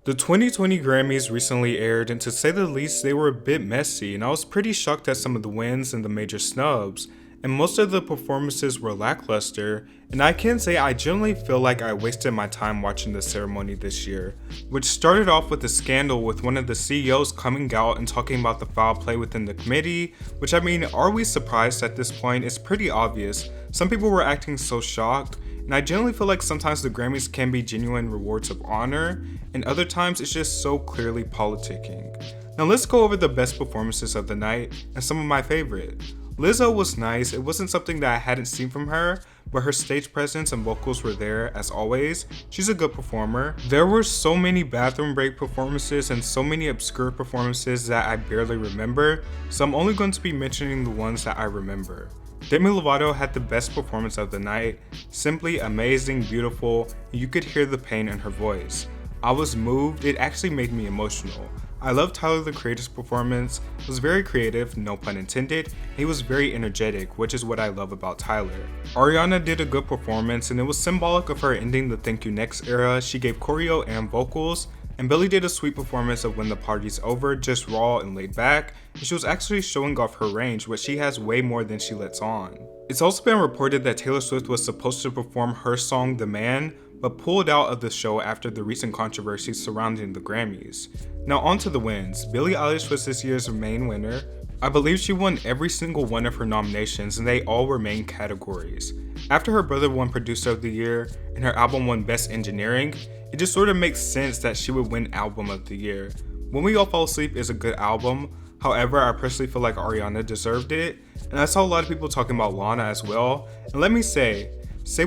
The 2020 Grammys recently aired, and to say the least, they were a bit messy, and I was pretty shocked at some of the wins and the major snubs, and most of the performances were lackluster, and I can say I generally feel like I wasted my time watching the ceremony this year, which started off with a scandal with one of the CEOs coming out and talking about the foul play within the committee, which I mean, are we surprised at this point? It's pretty obvious. Some people were acting so shocked, and I generally feel like sometimes the Grammys can be genuine rewards of honor, and other times it's just so clearly politicking. Now let's go over the best performances of the night and some of my favorite. Lizzo was nice. It wasn't something that I hadn't seen from her, but her stage presence and vocals were there as always. She's a good performer. There were so many bathroom break performances and so many obscure performances that I barely remember, so I'm only going to be mentioning the ones that I remember. Demi Lovato had the best performance of the night, simply amazing, beautiful, and you could hear the pain in her voice. I was moved, it actually made me emotional. I love Tyler the Creator's performance. It was very creative, no pun intended, and he was very energetic, which is what I love about Tyler. Ariana did a good performance, and it was symbolic of her ending the Thank You Next era. She gave choreo and vocals, and Billie did a sweet performance of When the Party's Over, just raw and laid back, and she was actually showing off her range, which she has way more than she lets on. It's also been reported that Taylor Swift was supposed to perform her song The Man, but pulled out of the show after the recent controversies surrounding the Grammys. Now on to the wins. Billie Eilish was this year's main winner. I believe she won every single one of her nominations, and they all were main categories. After her brother won Producer of the Year and her album won Best Engineering, it just sort of makes sense that she would win Album of the Year. When We All Fall Asleep is a good album, however, I personally feel like Ariana deserved it, and I saw a lot of people talking about Lana as well, and let me say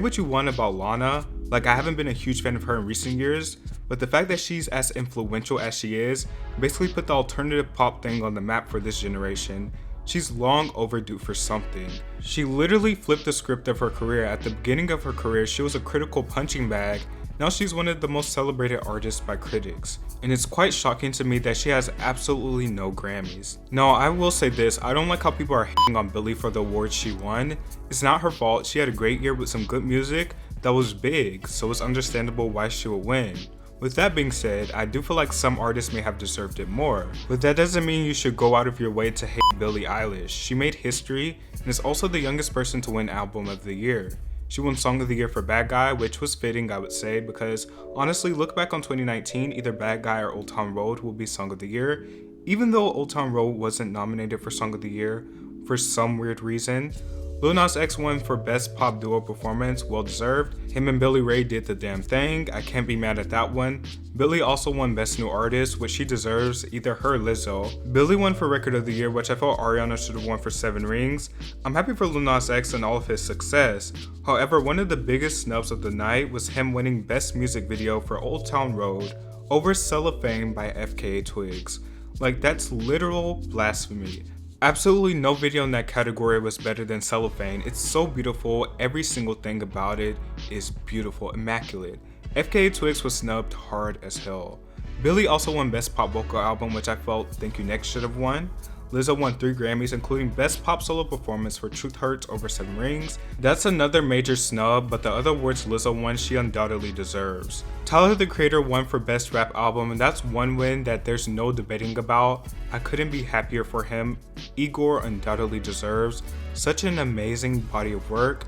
what you want about Lana, like I haven't been a huge fan of her in recent years, but the fact that she's as influential as she is basically put the alternative pop thing on the map for this generation. She's long overdue for something. She literally flipped the script of her career. At the beginning of her career, she was a critical punching bag. Now she's one of the most celebrated artists by critics, and it's quite shocking to me that she has absolutely no Grammys. Now I will say this, I don't like how people are hating on Billie for the awards she won. It's not her fault. She had a great year with some good music that was big, so it's understandable why she would win. With that being said, I do feel like some artists may have deserved it more, but that doesn't mean you should go out of your way to hate Billie Eilish. She made history and is also the youngest person to win Album of the Year. She won Song of the Year for Bad Guy, which was fitting, I would say, because honestly, look back on 2019, either Bad Guy or Old Town Road will be Song of the Year. Even though Old Town Road wasn't nominated for Song of the Year for some weird reason, Lil Nas X won for Best Pop Duo Performance, well deserved. Him and Billy Ray did the damn thing, I can't be mad at that one. Billie also won Best New Artist, which she deserves, either her or Lizzo. Billie won for Record of the Year, which I felt Ariana should have won for 7 Rings. I'm happy for Lil Nas X and all of his success. However, one of the biggest snubs of the night was him winning Best Music Video for Old Town Road over Cellophane by FKA Twigs. Like, that's literal blasphemy. Absolutely no video in that category was better than Cellophane. It's so beautiful, every single thing about it is beautiful, immaculate. FKA Twigs was snubbed hard as hell. Billie also won Best Pop Vocal Album, which I felt Thank You Next should have won. Lizzo won 3 Grammys, including Best Pop Solo Performance for Truth Hurts over 7 Rings. That's another major snub, but the other awards Lizzo won she undoubtedly deserves. Tyler the Creator won for Best Rap Album, and that's one win that there's no debating about. I couldn't be happier for him. Igor undoubtedly deserves such an amazing body of work.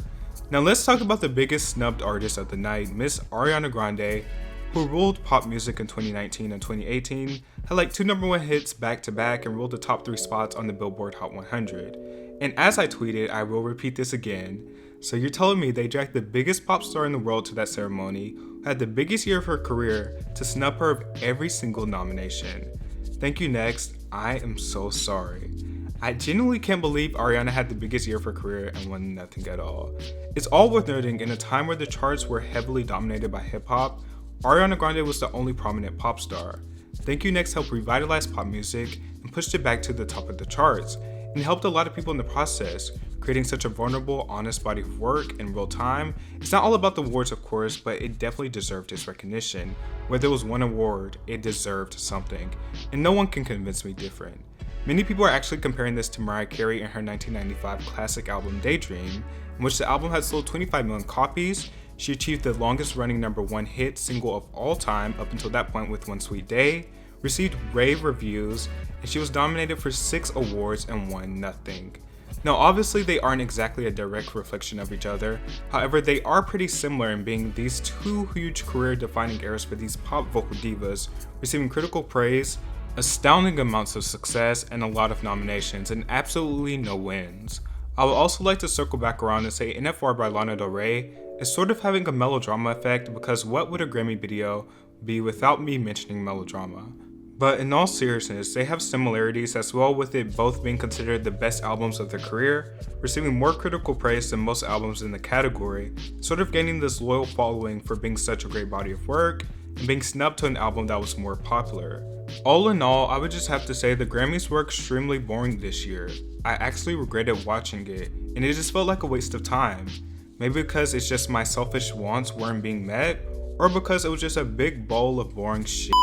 Now let's talk about the biggest snubbed artist of the night, Miss Ariana Grande, who ruled pop music in 2019 and 2018, had like 2 #1 hits back to back and ruled the top 3 spots on the Billboard Hot 100. And as I tweeted, I will repeat this again. So you're telling me they dragged the biggest pop star in the world to that ceremony, who had the biggest year of her career, to snub her of every single nomination. Thank You Next, I am so sorry. I genuinely can't believe Ariana had the biggest year of her career and won nothing at all. It's all worth noting, in a time where the charts were heavily dominated by hip hop, Ariana Grande was the only prominent pop star. Thank You Next helped revitalize pop music and pushed it back to the top of the charts, and helped a lot of people in the process, creating such a vulnerable, honest body of work in real time. It's not all about the awards, of course, but it definitely deserved its recognition. Whether it was one award, it deserved something, and no one can convince me different. Many people are actually comparing this to Mariah Carey and her 1995 classic album Daydream, in which the album had sold 25 million copies, She achieved the longest running #1 hit single of all time up until that point with One Sweet Day, received rave reviews, and she was nominated for 6 awards and won nothing. Now obviously they aren't exactly a direct reflection of each other, however they are pretty similar in being these two huge career defining eras for these pop vocal divas, receiving critical praise, astounding amounts of success, and a lot of nominations, and absolutely no wins. I would also like to circle back around and say NFR by Lana Del Rey is sort of having a melodrama effect, because what would a Grammy video be without me mentioning melodrama? But in all seriousness, they have similarities as well, with it both being considered the best albums of their career, receiving more critical praise than most albums in the category, sort of gaining this loyal following for being such a great body of work, and being snubbed to an album that was more popular. All in all, I would just have to say the Grammys were extremely boring this year. I actually regretted watching it, and it just felt like a waste of time. Maybe because it's just my selfish wants weren't being met, or because it was just a big bowl of boring shit.